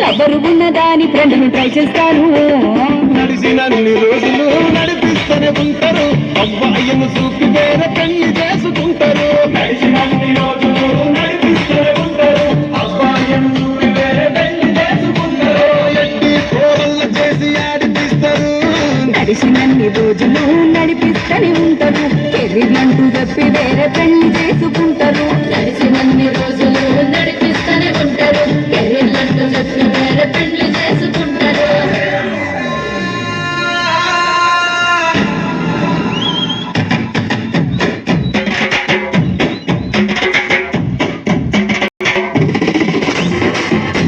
ఎవరు ఉన్నదాని ఫ్రెండ్ను ట్రై చేస్తాను. నడిచినన్ని రోజులు నడిపిస్తూనే ఉంటారు, అబ్బాయిను చూపి వేరే పెళ్లి చేసుకుంటారు. నడిచినన్ని రోజులు నడిపిస్తూనే ఉంటారు, అబ్బాయిను చూపి వేరే పెళ్లి చేసుకుంటారు. ఎట్టి కోవల్ల చేసి ఆడిపిస్తారు. నడిచినన్ని రోజులు నడిపిస్తూనే ఉంటారు, కెరీర్లంటూ చెప్పి వేరే పెళ్లి